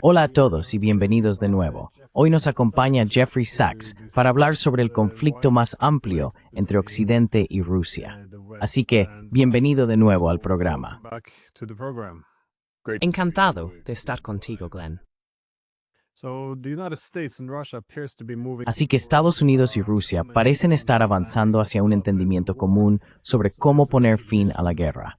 Hola a todos y bienvenidos de nuevo. Hoy nos acompaña Jeffrey Sachs para hablar sobre el conflicto más amplio entre Occidente y Rusia. Así que, bienvenido de nuevo al programa. Encantado de estar contigo, Glenn. Así que Estados Unidos y Rusia parecen estar avanzando hacia un entendimiento común sobre cómo poner fin a la guerra.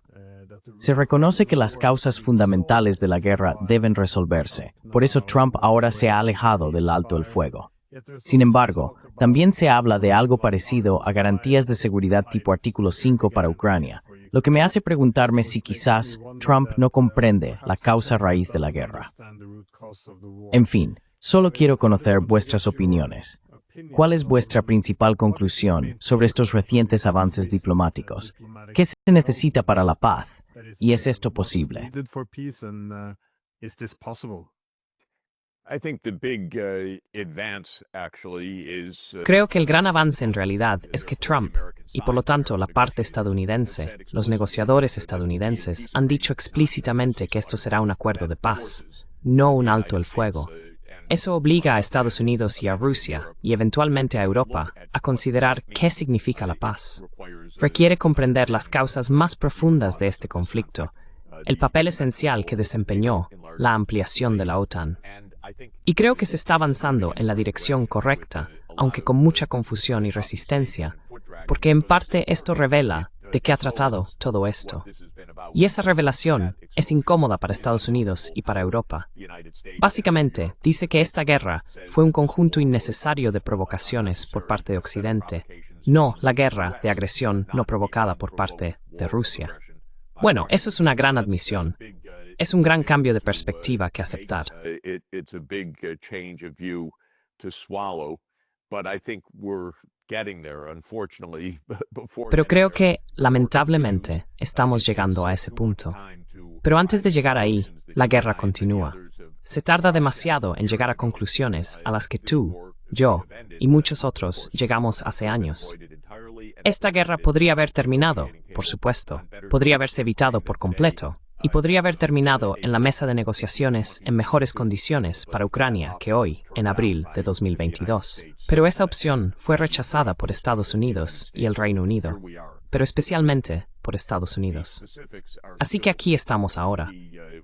Se reconoce que las causas fundamentales de la guerra deben resolverse, por eso Trump ahora se ha alejado del alto el fuego. Sin embargo, también se habla de algo parecido a garantías de seguridad tipo Artículo 5 para Ucrania, lo que me hace preguntarme si quizás Trump no comprende la causa raíz de la guerra. En fin, solo quiero conocer vuestras opiniones. ¿Cuál es vuestra principal conclusión sobre estos recientes avances diplomáticos? ¿Qué se necesita para la paz? ¿Y es esto posible? Creo que el gran avance en realidad es que Trump, y por lo tanto la parte estadounidense, los negociadores estadounidenses, han dicho explícitamente que esto será un acuerdo de paz, no un alto el fuego. Eso obliga a Estados Unidos y a Rusia, y eventualmente a Europa, a considerar qué significa la paz. Requiere comprender las causas más profundas de este conflicto, el papel esencial que desempeñó la ampliación de la OTAN. Y creo que se está avanzando en la dirección correcta, aunque con mucha confusión y resistencia, porque en parte esto revela de qué ha tratado todo esto. Y esa revelación es incómoda para Estados Unidos y para Europa. Básicamente, dice que esta guerra fue un conjunto innecesario de provocaciones por parte de Occidente, no la guerra de agresión no provocada por parte de Rusia. Bueno, eso es una gran admisión. Es un gran cambio de perspectiva que aceptar. Pero creo que, lamentablemente, estamos llegando a ese punto. Pero antes de llegar ahí, la guerra continúa. Se tarda demasiado en llegar a conclusiones a las que tú, yo y muchos otros llegamos hace años. Esta guerra podría haber terminado, por supuesto, podría haberse evitado por completo, y podría haber terminado en la mesa de negociaciones en mejores condiciones para Ucrania que hoy, en abril de 2022. Pero esa opción fue rechazada por Estados Unidos y el Reino Unido, pero especialmente por Estados Unidos. Así que aquí estamos ahora.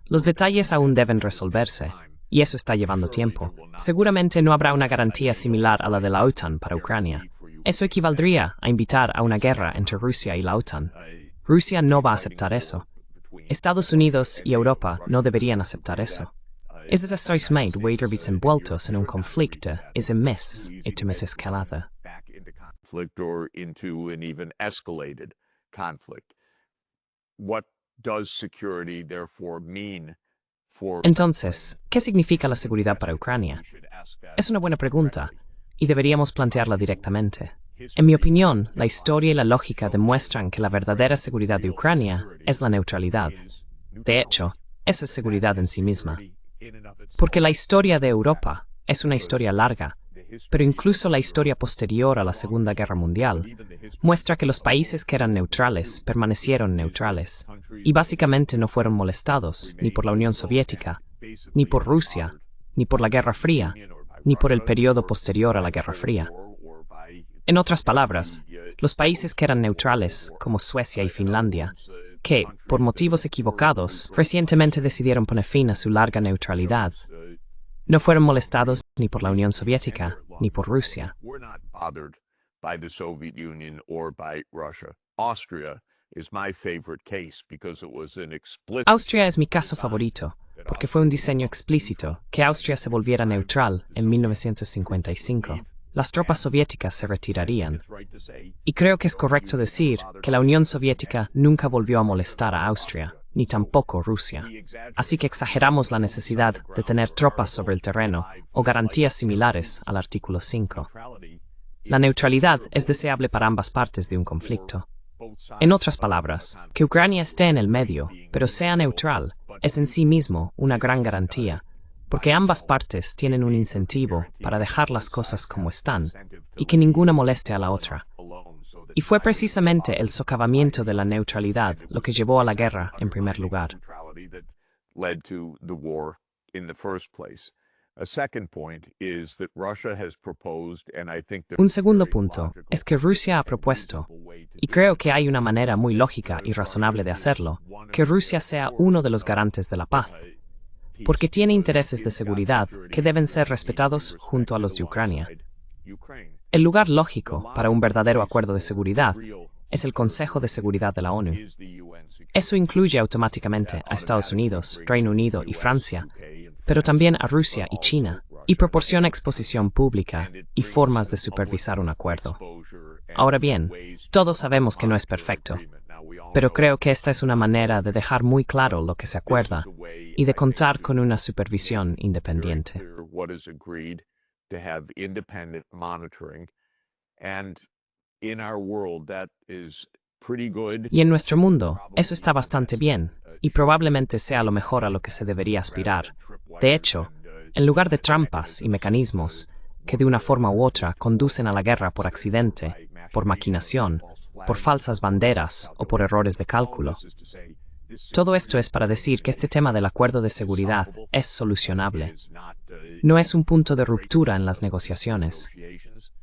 Los detalles aún deben resolverse, y eso está llevando tiempo. Seguramente no habrá una garantía similar a la de la OTAN para Ucrania. Eso equivaldría a invitar a una guerra entre Rusia y la OTAN. Rusia no va a aceptar eso. Estados Unidos y Europa no deberían aceptar eso. Es desastrousamente verse envueltos en un conflicto es amiss y temes escalada. Entonces, ¿qué significa la seguridad para Ucrania? Es una buena pregunta, y deberíamos plantearla directamente. En mi opinión, la historia y la lógica demuestran que la verdadera seguridad de Ucrania es la neutralidad. De hecho, eso es seguridad en sí misma. Porque la historia de Europa es una historia larga, pero incluso la historia posterior a la Segunda Guerra Mundial muestra que los países que eran neutrales permanecieron neutrales, y básicamente no fueron molestados ni por la Unión Soviética, ni por Rusia, ni por la Guerra Fría, ni por el periodo posterior a la Guerra Fría. En otras palabras, los países que eran neutrales, como Suecia y Finlandia, que, por motivos equivocados, recientemente decidieron poner fin a su larga neutralidad, no fueron molestados ni por la Unión Soviética, ni por Rusia. Austria es mi caso favorito, porque fue un diseño explícito que Austria se volviera neutral en 1955. Las tropas soviéticas se retirarían. Y creo que es correcto decir que la Unión Soviética nunca volvió a molestar a Austria, ni tampoco Rusia. Así que exageramos la necesidad de tener tropas sobre el terreno o garantías similares al Artículo 5. La neutralidad es deseable para ambas partes de un conflicto. En otras palabras, que Ucrania esté en el medio, pero sea neutral, es en sí mismo una gran garantía, porque ambas partes tienen un incentivo para dejar las cosas como están y que ninguna moleste a la otra. Y fue precisamente el socavamiento de la neutralidad lo que llevó a la guerra en primer lugar. led to the war in the first place. A second point is that Russia has proposed, and I think Un segundo punto es que Rusia ha propuesto, y creo que hay una manera muy lógica y razonable de hacerlo, que Rusia sea uno de los garantes de la paz, porque tiene intereses de seguridad que deben ser respetados junto a los de Ucrania. El lugar lógico para un verdadero acuerdo de seguridad es el Consejo de Seguridad de la ONU. Eso incluye automáticamente a Estados Unidos, Reino Unido y Francia, pero también a Rusia y China, y proporciona exposición pública y formas de supervisar un acuerdo. Ahora bien, todos sabemos que no es perfecto, pero creo que esta es una manera de dejar muy claro lo que se acuerda y de contar con una supervisión independiente. Y en nuestro mundo, eso está bastante bien, y probablemente sea lo mejor a lo que se debería aspirar. De hecho, en lugar de trampas y mecanismos que de una forma u otra conducen a la guerra por accidente, por maquinación, por falsas banderas o por errores de cálculo. Todo esto es para decir que este tema del acuerdo de seguridad es solucionable. No es un punto de ruptura en las negociaciones.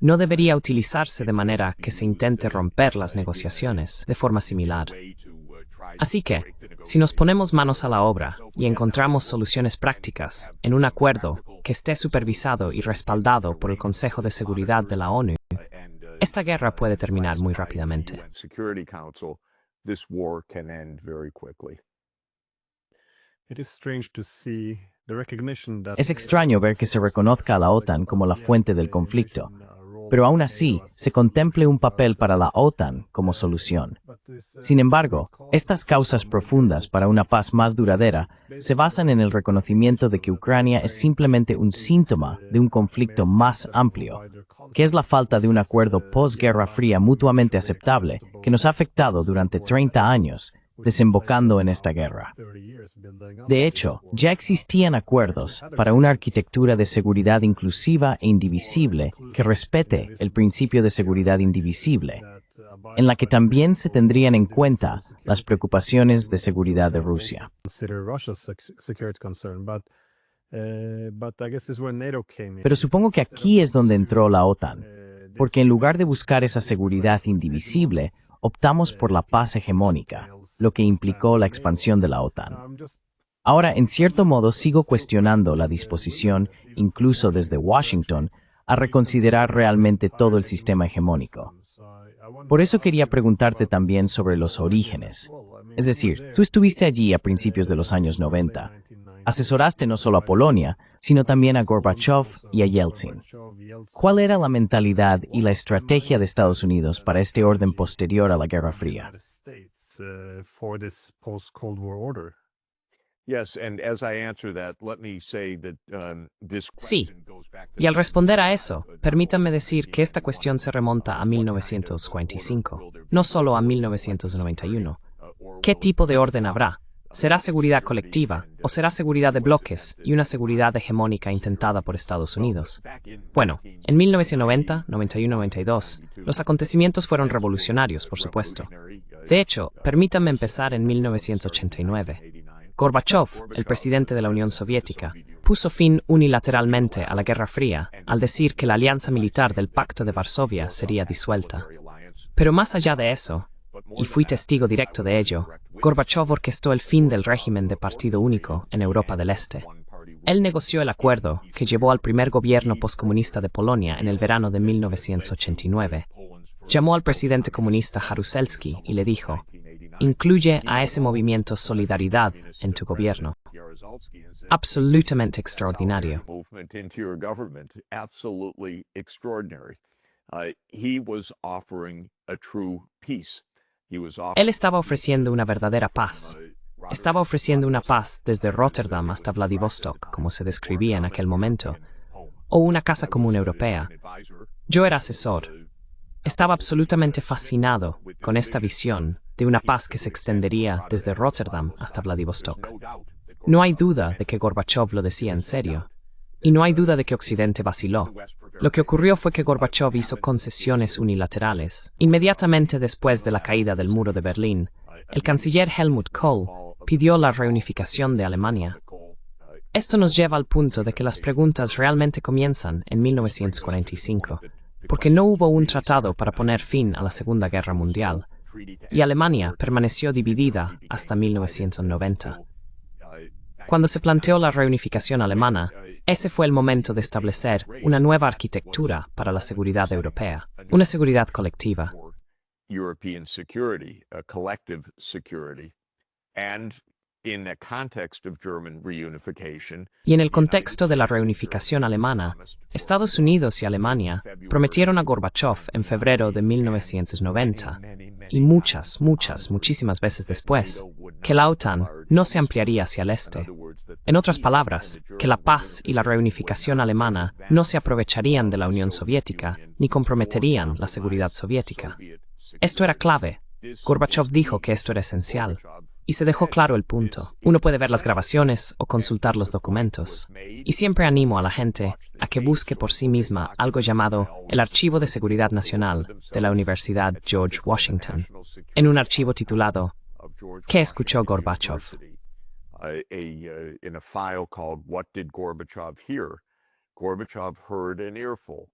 No debería utilizarse de manera que se intente romper las negociaciones de forma similar. Así que, si nos ponemos manos a la obra y encontramos soluciones prácticas en un acuerdo que esté supervisado y respaldado por el Consejo de Seguridad de la ONU, esta guerra puede terminar muy rápidamente. Es extraño ver que se reconozca a la OTAN como la fuente del conflicto, pero aún así se contemple un papel para la OTAN como solución. Sin embargo, estas causas profundas para una paz más duradera se basan en el reconocimiento de que Ucrania es simplemente un síntoma de un conflicto más amplio, que es la falta de un acuerdo post-Guerra Fría mutuamente aceptable que nos ha afectado durante 30 años, desembocando en esta guerra. De hecho, ya existían acuerdos para una arquitectura de seguridad inclusiva e indivisible que respete el principio de seguridad indivisible, en la que también se tendrían en cuenta las preocupaciones de seguridad de Rusia. Pero supongo que aquí es donde entró la OTAN, porque en lugar de buscar esa seguridad indivisible, optamos por la paz hegemónica, lo que implicó la expansión de la OTAN. Ahora, en cierto modo, sigo cuestionando la disposición, incluso desde Washington, a reconsiderar realmente todo el sistema hegemónico. Por eso quería preguntarte también sobre los orígenes. Es decir, tú estuviste allí a principios de los años 90. Asesoraste no solo a Polonia, sino también a Gorbachev y a Yeltsin. ¿Cuál era la mentalidad y la estrategia de Estados Unidos para este orden posterior a la Guerra Fría? Sí, y al responder a eso, permítanme decir que esta cuestión se remonta a 1945, no solo a 1991. ¿Qué tipo de orden habrá? ¿Será seguridad colectiva o será seguridad de bloques y una seguridad hegemónica intentada por Estados Unidos? Bueno, en 1990, 91, 92, los acontecimientos fueron revolucionarios, por supuesto. De hecho, permítanme empezar en 1989. Gorbachev, el presidente de la Unión Soviética, puso fin unilateralmente a la Guerra Fría al decir que la alianza militar del Pacto de Varsovia sería disuelta. Pero más allá de eso, y fui testigo directo de ello, Gorbachev orquestó el fin del régimen de partido único en Europa del Este. Él negoció el acuerdo que llevó al primer gobierno poscomunista de Polonia en el verano de 1989. Llamó al presidente comunista Jaruzelski y le dijo: incluye a ese movimiento Solidaridad en tu gobierno. Absolutamente extraordinario. Él estaba ofreciendo una verdadera paz. Estaba ofreciendo una paz desde Rotterdam hasta Vladivostok, como se describía en aquel momento, o una casa común europea. Yo era asesor. Estaba absolutamente fascinado con esta visión de una paz que se extendería desde Rotterdam hasta Vladivostok. No hay duda de que Gorbachev lo decía en serio, y no hay duda de que Occidente vaciló. Lo que ocurrió fue que Gorbachev hizo concesiones unilaterales. Inmediatamente después de la caída del muro de Berlín, el canciller Helmut Kohl pidió la reunificación de Alemania. Esto nos lleva al punto de que las preguntas realmente comienzan en 1945, porque no hubo un tratado para poner fin a la Segunda Guerra Mundial, y Alemania permaneció dividida hasta 1990. Cuando se planteó la reunificación alemana, ese fue el momento de establecer una nueva arquitectura para la seguridad europea, una seguridad colectiva. European security, a collective security. And in the context of German reunification, Y en el contexto de la reunificación alemana, Estados Unidos y Alemania prometieron a Gorbachev en febrero de 1990, y muchísimas veces después, que la OTAN no se ampliaría hacia el este. En otras palabras, que la paz y la reunificación alemana no se aprovecharían de la Unión Soviética ni comprometerían la seguridad soviética. Esto era clave. Gorbachev dijo que esto era esencial. Y se dejó claro el punto. Uno puede ver las grabaciones o consultar los documentos. Y siempre animo a la gente a que busque por sí misma algo llamado el Archivo de Seguridad Nacional de la Universidad George Washington, en un archivo titulado ¿Qué escuchó Gorbachev? In a file called What Did Gorbachev Hear? Gorbachev heard an earful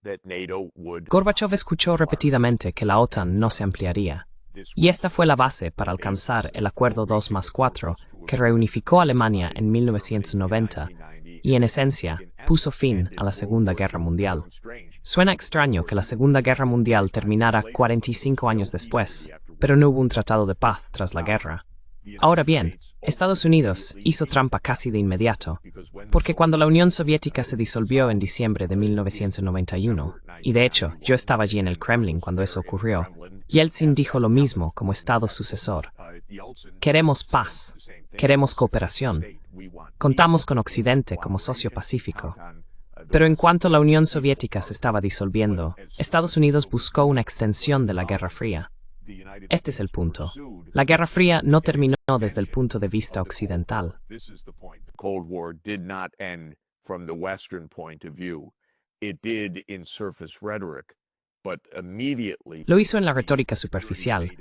that NATO would... Gorbachev escuchó repetidamente que la OTAN no se ampliaría. Y esta fue la base para alcanzar el Acuerdo 2+4, que reunificó a Alemania en 1990 y, en esencia, puso fin a la Segunda Guerra Mundial. Suena extraño que la Segunda Guerra Mundial terminara 45 años después, pero no hubo un tratado de paz tras la guerra. Ahora bien, Estados Unidos hizo trampa casi de inmediato, porque cuando la Unión Soviética se disolvió en diciembre de 1991, y de hecho yo estaba allí en el Kremlin cuando eso ocurrió, Yeltsin dijo lo mismo como Estado sucesor. Queremos paz, queremos cooperación, contamos con Occidente como socio pacífico. Pero en cuanto la Unión Soviética se estaba disolviendo, Estados Unidos buscó una extensión de la Guerra Fría. Este es el punto. La Guerra Fría no terminó desde el punto de vista occidental. Cold War did not end from the Western point of view. It did in surface rhetoric, but immediately... Lo hizo en la retórica superficial,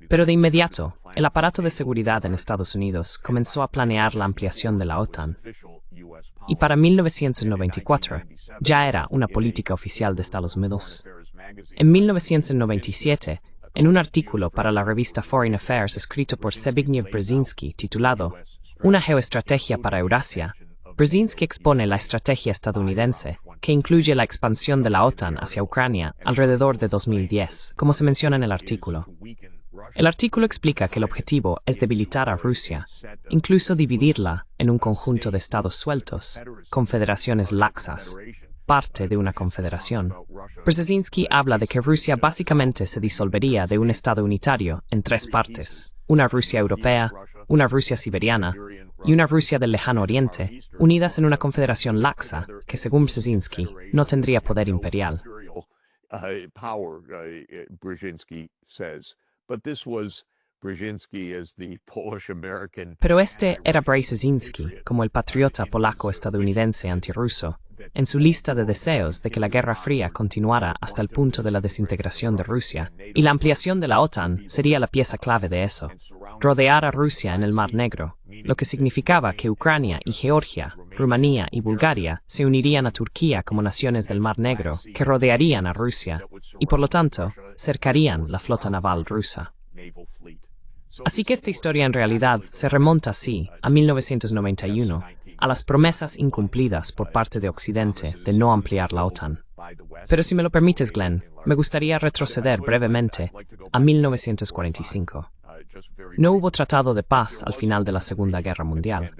pero de inmediato, el aparato de seguridad en Estados Unidos comenzó a planear la ampliación de la OTAN. Y para 1994, ya era una política oficial de Estados Unidos. En 1997, en un artículo para la revista Foreign Affairs escrito por Zbigniew Brzezinski titulado Una geoestrategia para Eurasia, Brzezinski expone la estrategia estadounidense, que incluye la expansión de la OTAN hacia Ucrania alrededor de 2010, como se menciona en el artículo. El artículo explica que el objetivo es debilitar a Rusia, incluso dividirla en un conjunto de estados sueltos, confederaciones laxas, parte de una confederación. Brzezinski habla de que Rusia básicamente se disolvería de un estado unitario en tres partes: una Rusia europea, una Rusia siberiana y una Rusia del Lejano Oriente, unidas en una confederación laxa que, según Brzezinski, no tendría poder imperial. Pero este era Brzezinski, como el patriota polaco-estadounidense antirruso, en su lista de deseos de que la Guerra Fría continuara hasta el punto de la desintegración de Rusia, y la ampliación de la OTAN sería la pieza clave de eso: rodear a Rusia en el Mar Negro, lo que significaba que Ucrania y Georgia, Rumanía y Bulgaria se unirían a Turquía como naciones del Mar Negro que rodearían a Rusia y, por lo tanto, cercarían la flota naval rusa. Así que esta historia en realidad se remonta así a 1991, a las promesas incumplidas por parte de Occidente de no ampliar la OTAN. Pero si me lo permites, Glenn, me gustaría retroceder brevemente a 1945. No hubo tratado de paz al final de la Segunda Guerra Mundial.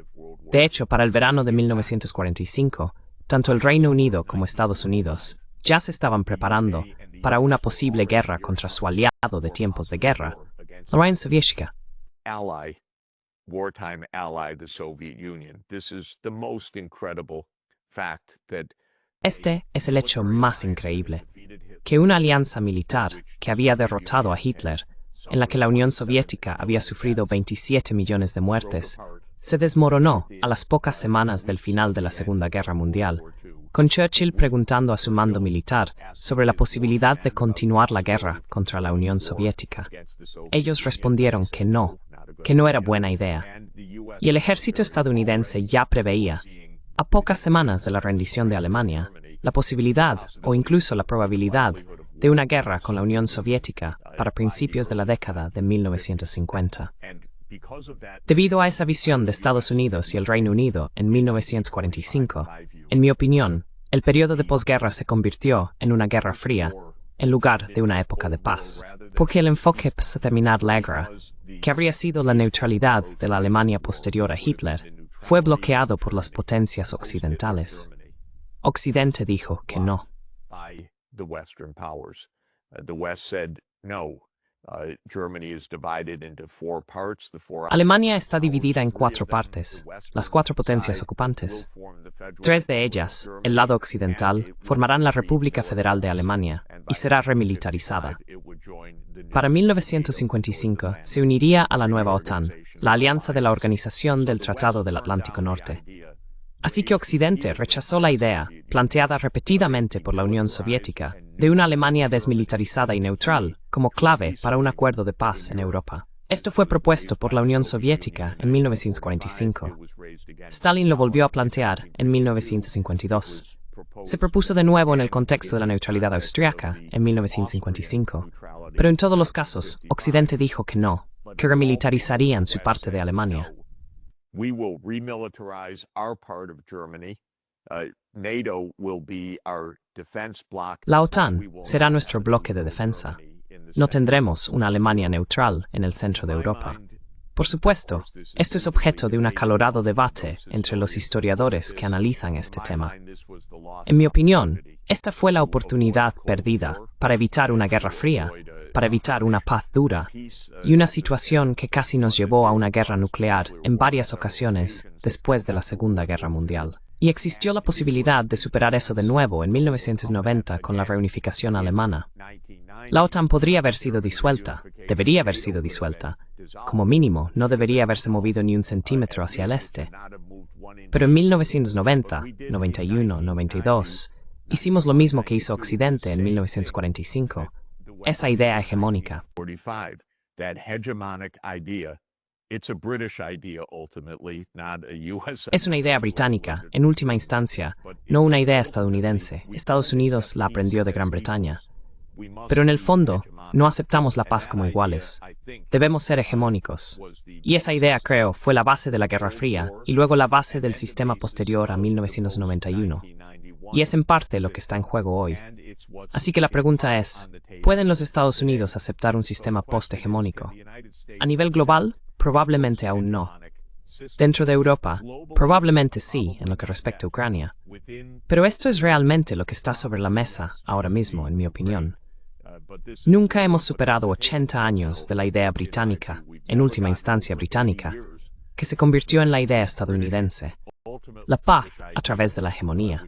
De hecho, para el verano de 1945, tanto el Reino Unido como Estados Unidos ya se estaban preparando para una posible guerra contra su aliado de tiempos de guerra, la Unión Soviética. Wartime ally, the Soviet Union. This is the most incredible fact that Este es el hecho más increíble, que una alianza militar que había derrotado a Hitler, en la que la Unión Soviética había sufrido 27 millones de muertes, se desmoronó a las pocas semanas del final de la Segunda Guerra Mundial, con Churchill preguntando a su mando militar sobre la posibilidad de continuar la guerra contra la Unión Soviética. Ellos respondieron que no era buena idea. Y el ejército estadounidense ya preveía, a pocas semanas de la rendición de Alemania, la posibilidad o incluso la probabilidad de una guerra con la Unión Soviética para principios de la década de 1950. Debido a esa visión de Estados Unidos y el Reino Unido en 1945, en mi opinión, el periodo de posguerra se convirtió en una guerra fría en lugar de una época de paz, porque el enfoque para terminar la guerra, que habría sido la neutralidad de la Alemania posterior a Hitler, fue bloqueado por las potencias occidentales. Occidente dijo que no. Alemania está dividida en 4 partes, las 4 potencias ocupantes. 3 de ellas, el lado occidental, formarán la República Federal de Alemania y será remilitarizada. Para 1955 se uniría a la nueva OTAN, la alianza de la Organización del Tratado del Atlántico Norte. Así que Occidente rechazó la idea, planteada repetidamente por la Unión Soviética, de una Alemania desmilitarizada y neutral como clave para un acuerdo de paz en Europa. Esto fue propuesto por la Unión Soviética en 1945. Stalin lo volvió a plantear en 1952. Se propuso de nuevo en el contexto de la neutralidad austriaca en 1955. Pero en todos los casos, Occidente dijo que no, que remilitarizarían su parte de Alemania. We will remilitarize our part of Germany. NATO will be our defense bloc. La OTAN será nuestro bloque de defensa. No tendremos una Alemania neutral en el centro de Europa. Por supuesto, esto es objeto de un acalorado debate entre los historiadores que analizan este tema. En mi opinión, esta fue la oportunidad perdida para evitar una guerra fría, para evitar una paz dura, y una situación que casi nos llevó a una guerra nuclear en varias ocasiones después de la Segunda Guerra Mundial. Y existió la posibilidad de superar eso de nuevo en 1990 con la reunificación alemana. La OTAN podría haber sido disuelta, debería haber sido disuelta. Como mínimo, no debería haberse movido ni un centímetro hacia el este. Pero en 1990, 91, 92, hicimos lo mismo que hizo Occidente en 1945. Esa idea hegemónica. Es una idea británica, en última instancia, no una idea estadounidense. Estados Unidos la aprendió de Gran Bretaña. Pero en el fondo, no aceptamos la paz como iguales. Debemos ser hegemónicos. Y esa idea, creo, fue la base de la Guerra Fría y luego la base del sistema posterior a 1991. Y es en parte lo que está en juego hoy. Así que la pregunta es, ¿pueden los Estados Unidos aceptar un sistema post-hegemónico? A nivel global, probablemente aún no. Dentro de Europa, probablemente sí, en lo que respecta a Ucrania. Pero esto es realmente lo que está sobre la mesa ahora mismo, en mi opinión. Nunca hemos superado 80 años de la idea británica, en última instancia británica, que se convirtió en la idea estadounidense. La paz a través de la hegemonía.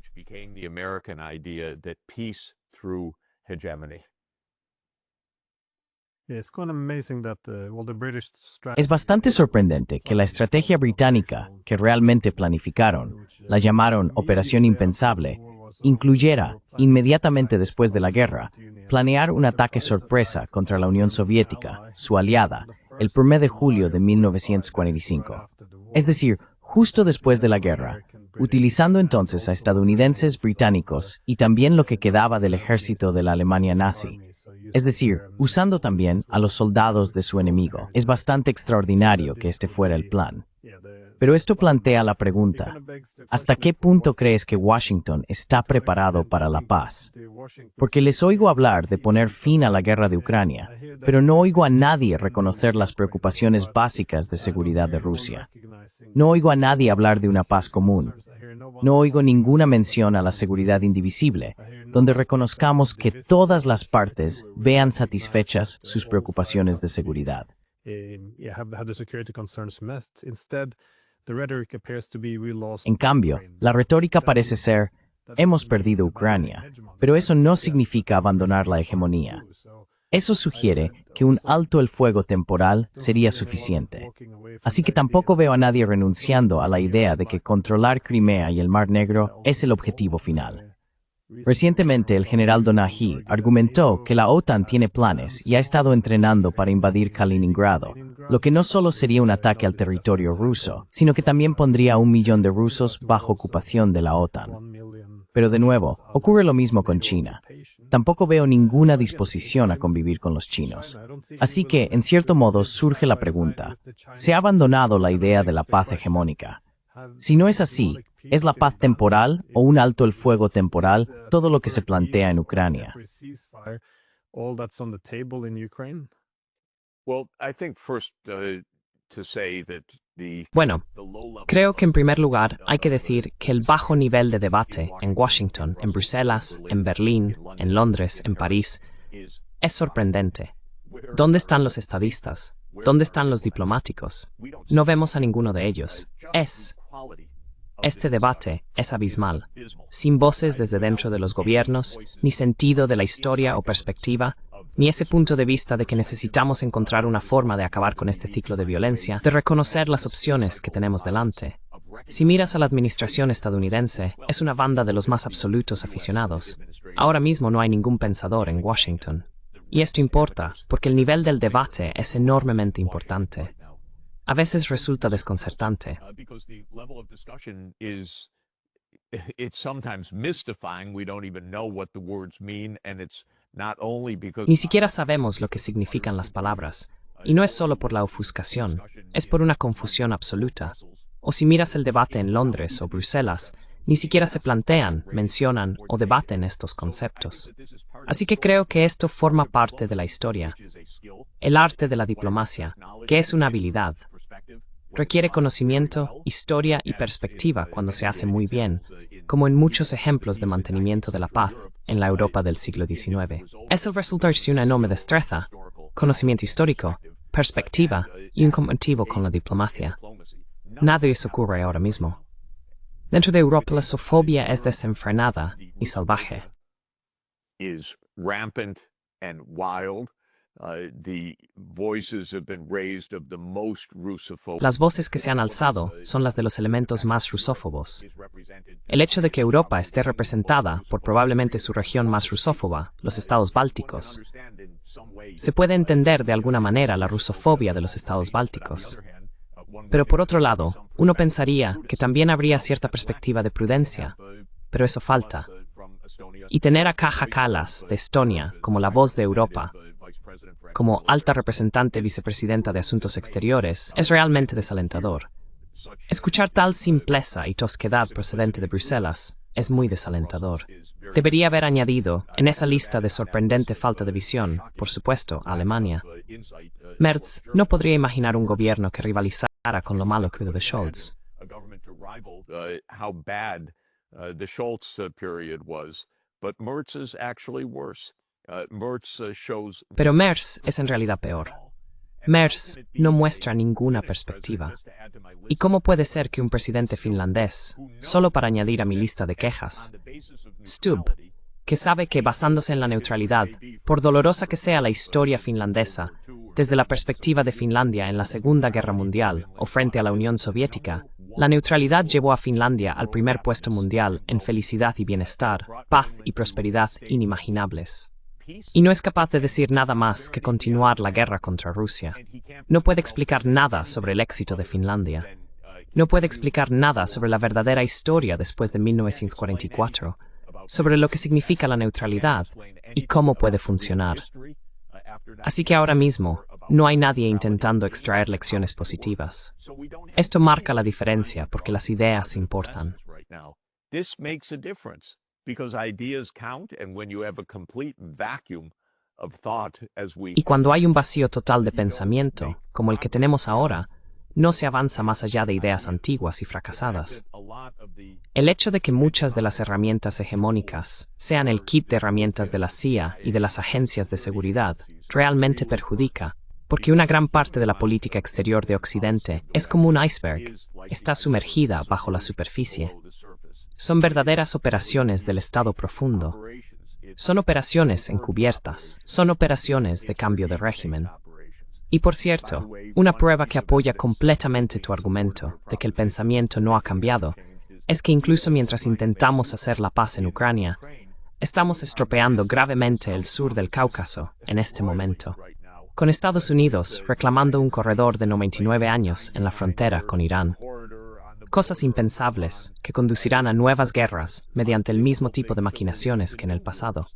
Es bastante sorprendente que la estrategia británica, que realmente planificaron, la llamaron Operación Impensable, incluyera, inmediatamente después de la guerra, planear un ataque sorpresa contra la Unión Soviética, su aliada, el 1 de julio de 1945. Es decir, justo después de la guerra, utilizando entonces a estadounidenses, británicos y también lo que quedaba del ejército de la Alemania nazi. Es decir, usando también a los soldados de su enemigo. Es bastante extraordinario que este fuera el plan. Pero esto plantea la pregunta, ¿hasta qué punto crees que Washington está preparado para la paz? Porque les oigo hablar de poner fin a la guerra de Ucrania, pero no oigo a nadie reconocer las preocupaciones básicas de seguridad de Rusia. No oigo a nadie hablar de una paz común. No oigo ninguna mención a la seguridad indivisible, donde reconozcamos que todas las partes vean satisfechas sus preocupaciones de seguridad. En cambio, la retórica parece ser, hemos perdido Ucrania, pero eso no significa abandonar la hegemonía. Eso sugiere que un alto el fuego temporal sería suficiente. Así que tampoco veo a nadie renunciando a la idea de que controlar Crimea y el Mar Negro es el objetivo final. Recientemente, el general Donají argumentó que la OTAN tiene planes y ha estado entrenando para invadir Kaliningrado, lo que no solo sería un ataque al territorio ruso, sino que también pondría a 1 millón de rusos bajo ocupación de la OTAN. Pero de nuevo, ocurre lo mismo con China. Tampoco veo ninguna disposición a convivir con los chinos. Así que, en cierto modo, surge la pregunta: ¿se ha abandonado la idea de la paz hegemónica? Si no es así, ¿es la paz temporal o un alto el fuego temporal todo lo que se plantea en Ucrania? Bueno, creo que en primer lugar hay que decir que el bajo nivel de debate en Washington, en Bruselas, en Berlín, en Londres, en París, es sorprendente. ¿Dónde están los estadistas? ¿Dónde están los diplomáticos? No vemos a ninguno de ellos. Este debate es abismal, sin voces desde dentro de los gobiernos, ni sentido de la historia o perspectiva, ni ese punto de vista de que necesitamos encontrar una forma de acabar con este ciclo de violencia, de reconocer las opciones que tenemos delante. Si miras a la administración estadounidense, es una banda de los más absolutos aficionados. Ahora mismo no hay ningún pensador en Washington. Y esto importa, porque el nivel del debate es enormemente importante. A veces resulta desconcertante. Ni siquiera sabemos lo que significan las palabras, y no es solo por la ofuscación, es por una confusión absoluta. O si miras el debate en Londres o Bruselas, ni siquiera se plantean, mencionan o debaten estos conceptos. Así que creo que esto forma parte de la historia. El arte de la diplomacia, que es una habilidad, requiere conocimiento, historia y perspectiva cuando se hace muy bien, como en muchos ejemplos de mantenimiento de la paz en la Europa del siglo XIX. Es el resultado de una enorme destreza, conocimiento histórico, perspectiva y un comparativo con la diplomacia. Nada de eso ocurre ahora mismo. Dentro de Europa la xenofobia es desenfrenada y salvaje. Las voces que se han alzado son las de los elementos más rusófobos. El hecho de que Europa esté representada por probablemente su región más rusófoba, los estados bálticos, se puede entender de alguna manera la rusofobia de los estados bálticos. Pero por otro lado, uno pensaría que también habría cierta perspectiva de prudencia, pero eso falta. Y tener a Kaja Kallas de Estonia como la voz de Europa, como alta representante vicepresidenta de Asuntos Exteriores, es realmente desalentador. Escuchar tal simpleza y tosquedad procedente de Bruselas es muy desalentador. Debería haber añadido, en esa lista de sorprendente falta de visión, por supuesto, a Alemania. Merz no podría imaginar un gobierno que rivalizara con lo malo que de Scholz. Pero Merz es en realidad peor. Merz no muestra ninguna perspectiva. ¿Y cómo puede ser que un presidente finlandés, solo para añadir a mi lista de quejas, Stubb, que sabe que basándose en la neutralidad, por dolorosa que sea la historia finlandesa, desde la perspectiva de Finlandia en la Segunda Guerra Mundial o frente a la Unión Soviética, la neutralidad llevó a Finlandia al primer puesto mundial en felicidad y bienestar, paz y prosperidad inimaginables? Y no es capaz de decir nada más que continuar la guerra contra Rusia. No puede explicar nada sobre el éxito de Finlandia. No puede explicar nada sobre la verdadera historia después de 1944, sobre lo que significa la neutralidad y cómo puede funcionar. Así que ahora mismo, no hay nadie intentando extraer lecciones positivas. Esto marca la diferencia porque las ideas importan. Y cuando hay un vacío total de pensamiento, como el que tenemos ahora, no se avanza más allá de ideas antiguas y fracasadas. El hecho de que muchas de las herramientas hegemónicas sean el kit de herramientas de la CIA y de las agencias de seguridad realmente perjudica, porque una gran parte de la política exterior de Occidente es como un iceberg, está sumergida bajo la superficie. Son verdaderas operaciones del Estado profundo. Son operaciones encubiertas, son operaciones de cambio de régimen. Y por cierto, una prueba que apoya completamente tu argumento de que el pensamiento no ha cambiado es que incluso mientras intentamos hacer la paz en Ucrania, estamos estropeando gravemente el sur del Cáucaso en este momento, con Estados Unidos reclamando un corredor de 99 años en la frontera con Irán. Cosas impensables que conducirán a nuevas guerras mediante el mismo tipo de maquinaciones que en el pasado.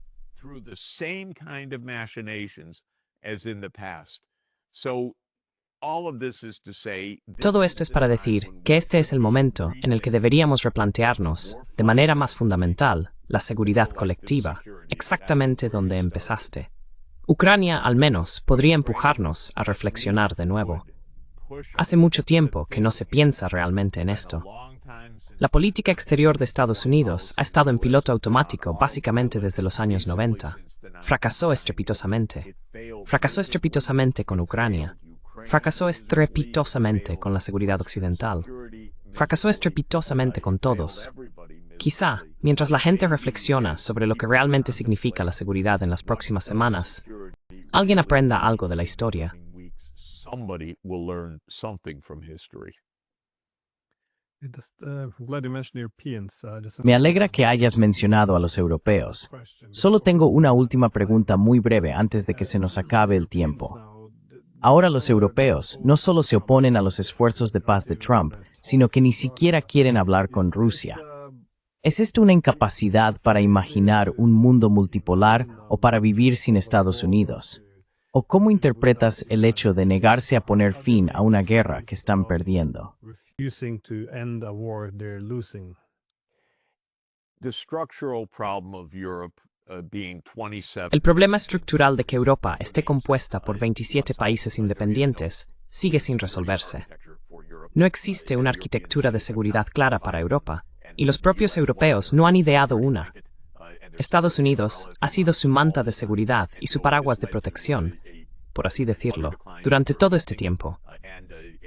Todo esto es para decir que este es el momento en el que deberíamos replantearnos, de manera más fundamental, la seguridad colectiva, exactamente donde empezaste. Ucrania, al menos, podría empujarnos a reflexionar de nuevo. Hace mucho tiempo que no se piensa realmente en esto. La política exterior de Estados Unidos ha estado en piloto automático básicamente desde los años 90. Fracasó estrepitosamente. Fracasó estrepitosamente con Ucrania. Fracasó estrepitosamente con la seguridad occidental. Fracasó estrepitosamente con todos. Quizá, mientras la gente reflexiona sobre lo que realmente significa la seguridad en las próximas semanas, alguien aprenda algo de la historia. Me alegra que hayas mencionado a los europeos. Solo tengo una última pregunta muy breve antes de que se nos acabe el tiempo. Ahora los europeos no solo se oponen a los esfuerzos de paz de Trump, sino que ni siquiera quieren hablar con Rusia. ¿Es esto una incapacidad para imaginar un mundo multipolar o para vivir sin Estados Unidos? ¿O cómo interpretas el hecho de negarse a poner fin a una guerra que están perdiendo? El problema estructural de que Europa esté compuesta por 27 países independientes sigue sin resolverse. No existe una arquitectura de seguridad clara para Europa, y los propios europeos no han ideado una. Estados Unidos ha sido su manta de seguridad y su paraguas de protección, por así decirlo, durante todo este tiempo.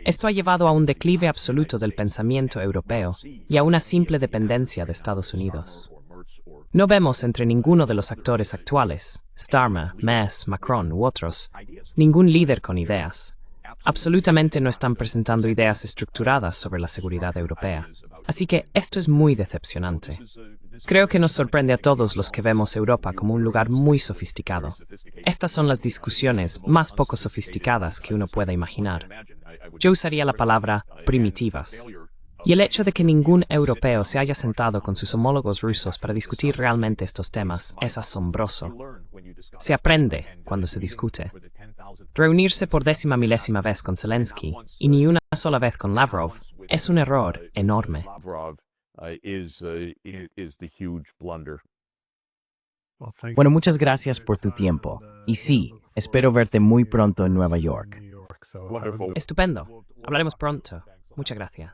Esto ha llevado a un declive absoluto del pensamiento europeo y a una simple dependencia de Estados Unidos. No vemos entre ninguno de los actores actuales, Starmer, Merz, Macron u otros, ningún líder con ideas. Absolutamente no están presentando ideas estructuradas sobre la seguridad europea. Así que esto es muy decepcionante. Creo que nos sorprende a todos los que vemos Europa como un lugar muy sofisticado. Estas son las discusiones más poco sofisticadas que uno pueda imaginar. Yo usaría la palabra primitivas. Y el hecho de que ningún europeo se haya sentado con sus homólogos rusos para discutir realmente estos temas es asombroso. Se aprende cuando se discute. Reunirse por 10ª vez con Zelensky y ni una sola vez con Lavrov es un error enorme. Bueno, muchas gracias por tu tiempo. Y sí, espero verte muy pronto en Nueva York. Estupendo. Hablaremos pronto. Muchas gracias.